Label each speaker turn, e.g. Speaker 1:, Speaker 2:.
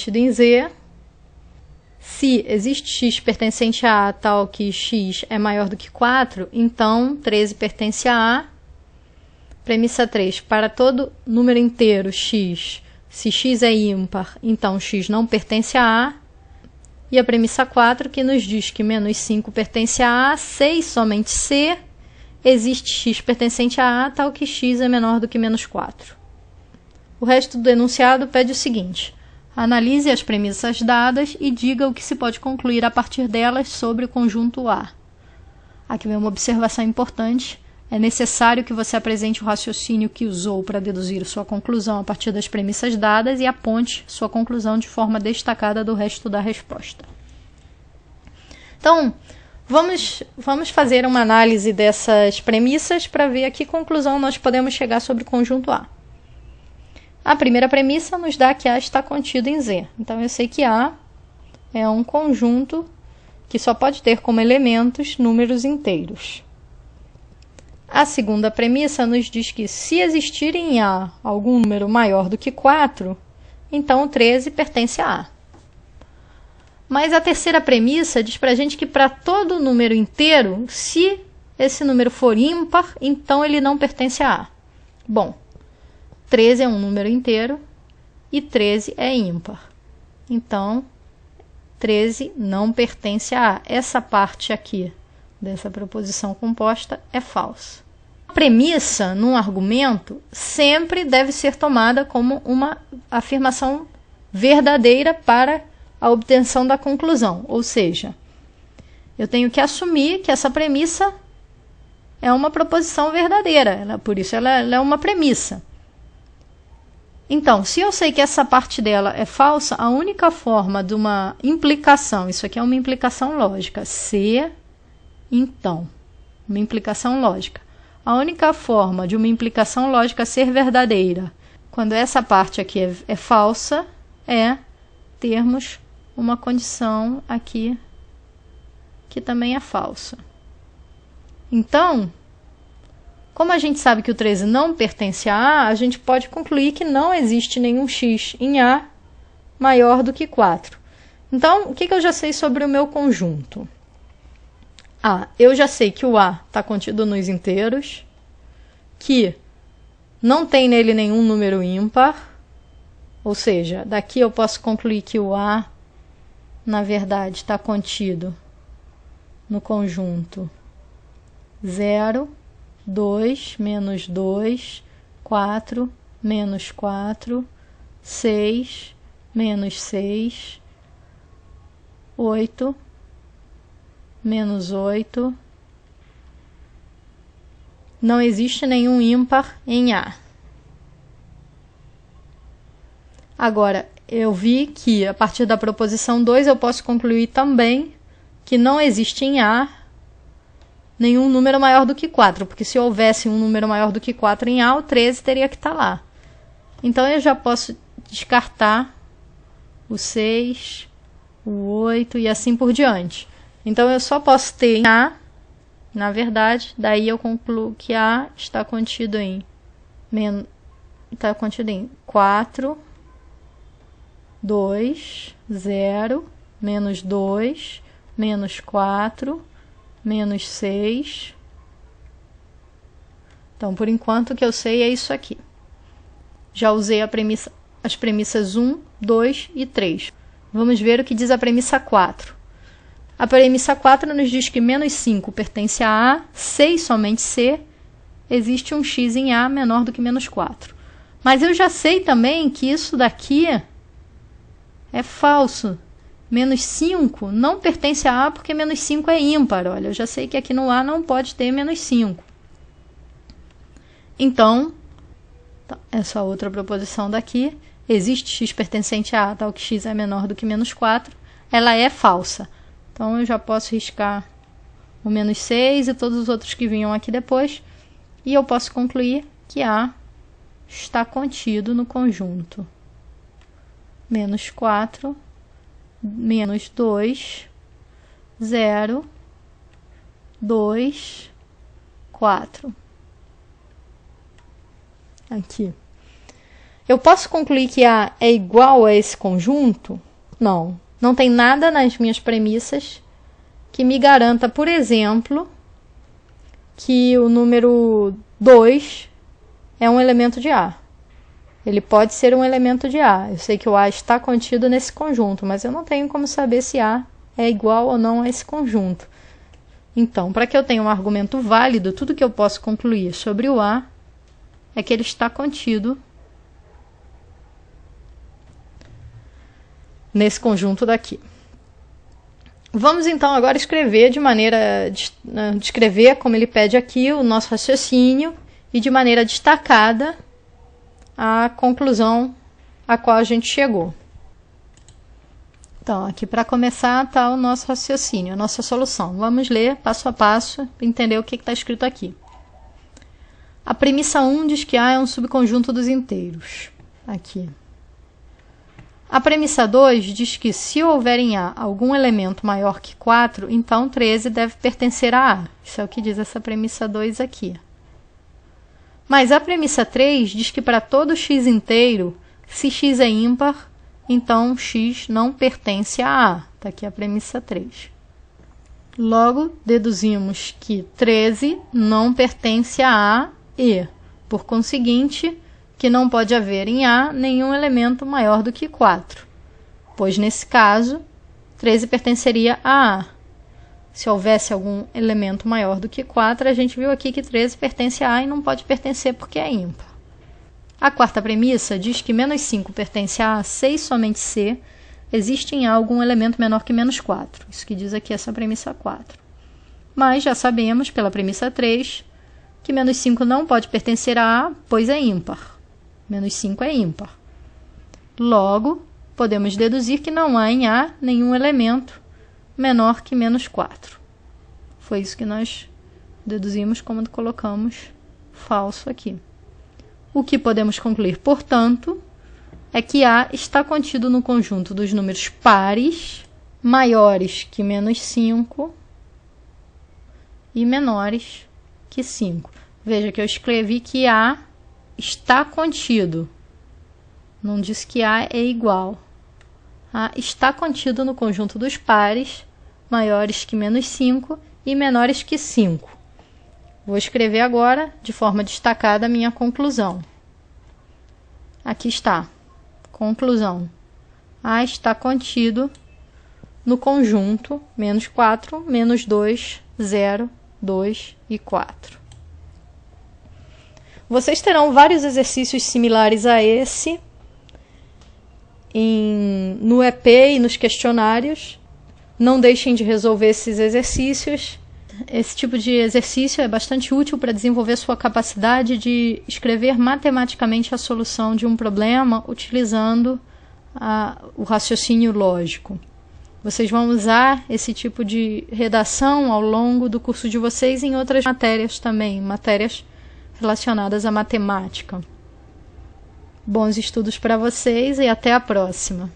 Speaker 1: em Z. Se existe x pertencente a A tal que x é maior do que 4, então 13 pertence a A. Premissa 3. Para todo número inteiro x, se x é ímpar, então x não pertence a A. E a premissa 4, que nos diz que menos 5 pertence a A, 6 somente C, existe x pertencente a A tal que x é menor do que menos 4. O resto do enunciado pede o seguinte: analise as premissas dadas e diga o que se pode concluir a partir delas sobre o conjunto A. Aqui vem uma observação importante. É necessário que você apresente o raciocínio que usou para deduzir sua conclusão a partir das premissas dadas e aponte sua conclusão de forma destacada do resto da resposta. Então, vamos fazer uma análise dessas premissas para ver a que conclusão nós podemos chegar sobre o conjunto A. A primeira premissa nos dá que A está contido em Z. Então, eu sei que A é um conjunto que só pode ter como elementos números inteiros. A segunda premissa nos diz que, se existir em A algum número maior do que 4, então o 13 pertence a A. Mas a terceira premissa diz para a gente que, para todo número inteiro, se esse número for ímpar, então ele não pertence a A. Bom, 13 é um número inteiro e 13 é ímpar. Então, 13 não pertence a A. Essa parte aqui dessa proposição composta é falsa. A premissa num argumento sempre deve ser tomada como uma afirmação verdadeira para a obtenção da conclusão. Ou seja, eu tenho que assumir que essa premissa é uma proposição verdadeira, por isso ela é uma premissa. Então, se eu sei que essa parte dela é falsa, a única forma de uma implicação, isso aqui é uma implicação lógica, se, então, uma implicação lógica. A única forma de uma implicação lógica ser verdadeira, quando essa parte aqui é falsa, é termos uma condição aqui que também é falsa. Então, como a gente sabe que o 13 não pertence a A, a gente pode concluir que não existe nenhum x em A maior do que 4. Então, o que eu já sei sobre o meu conjunto? Eu já sei que o A está contido nos inteiros, que não tem nele nenhum número ímpar, ou seja, daqui eu posso concluir que o A, na verdade, está contido no conjunto 0, 2, menos 2, 4, menos 4, 6, menos 6, 8, menos 8. Não existe nenhum ímpar em A. Agora, eu vi que a partir da proposição 2 eu posso concluir também que não existe em A nenhum número maior do que 4, porque se houvesse um número maior do que 4 em A, o 13 teria que estar lá. Então, eu já posso descartar o 6, o 8 e assim por diante. Então, eu só posso ter em A, na verdade, daí eu concluo que A está contido em 4, 2, 0, menos 2, menos 4, menos 6. Então, por enquanto, o que eu sei é isso aqui. Já usei as premissas 1, 2 e 3. Vamos ver o que diz a premissa 4. A premissa 4 nos diz que menos 5 pertence a A, 6 somente C, existe um x em A menor do que menos 4. Mas eu já sei também que isso daqui é falso. Menos 5 não pertence a A porque menos 5 é ímpar. Olha, eu já sei que aqui no A não pode ter menos 5. Então, essa outra proposição daqui, existe x pertencente a A tal que x é menor do que menos 4, ela é falsa. Então, eu já posso riscar o menos 6 e todos os outros que vinham aqui depois. E eu posso concluir que A está contido no conjunto menos 4, menos 2, 0, 2, 4. Aqui. Eu posso concluir que A é igual a esse conjunto? Não. Não tem nada nas minhas premissas que me garanta, por exemplo, que o número 2 é um elemento de A. Ele pode ser um elemento de A. Eu sei que o A está contido nesse conjunto, mas eu não tenho como saber se A é igual ou não a esse conjunto. Então, para que eu tenha um argumento válido, tudo que eu posso concluir sobre o A é que ele está contido nesse conjunto daqui. Vamos então agora escrever descrever como ele pede aqui o nosso raciocínio e de maneira destacada a conclusão a qual a gente chegou. Então, aqui para começar está o nosso raciocínio, a nossa solução. Vamos ler passo a passo para entender o que está escrito aqui. A premissa 1 diz que A é um subconjunto dos inteiros. Aqui. A premissa 2 diz que se houver em A algum elemento maior que 4, então 13 deve pertencer a A. Isso é o que diz essa premissa 2 aqui. Mas a premissa 3 diz que para todo x inteiro, se x é ímpar, então x não pertence a A. Está aqui a premissa 3. Logo, deduzimos que 13 não pertence a A e, por conseguinte, que não pode haver em A nenhum elemento maior do que 4, pois nesse caso, 13 pertenceria a A. Se houvesse algum elemento maior do que 4, a gente viu aqui que 13 pertence a A e não pode pertencer porque é ímpar. A quarta premissa diz que menos 5 pertence a A, se e somente se existe em A algum elemento menor que menos 4. Isso que diz aqui essa premissa 4. Mas já sabemos, pela premissa 3, que menos 5 não pode pertencer a A, pois é ímpar. Menos 5 é ímpar. Logo, podemos deduzir que não há em A nenhum elemento menor que menos 4. Foi isso que nós deduzimos quando colocamos falso aqui. O que podemos concluir, portanto, é que A está contido no conjunto dos números pares maiores que menos 5 e menores que 5. Veja que eu escrevi que A está contido. Não disse que A é igual. A está contido no conjunto dos pares maiores que menos 5 e menores que 5. Vou escrever agora, de forma destacada, a minha conclusão. Aqui está. Conclusão. A está contido no conjunto menos 4, menos 2, 0, 2 e 4. Vocês terão vários exercícios similares a esse no EP e nos questionários. Não deixem de resolver esses exercícios. Esse tipo de exercício é bastante útil para desenvolver sua capacidade de escrever matematicamente a solução de um problema utilizando o raciocínio lógico. Vocês vão usar esse tipo de redação ao longo do curso de vocês em outras matérias também, matérias relacionadas à matemática. Bons estudos para vocês e até a próxima!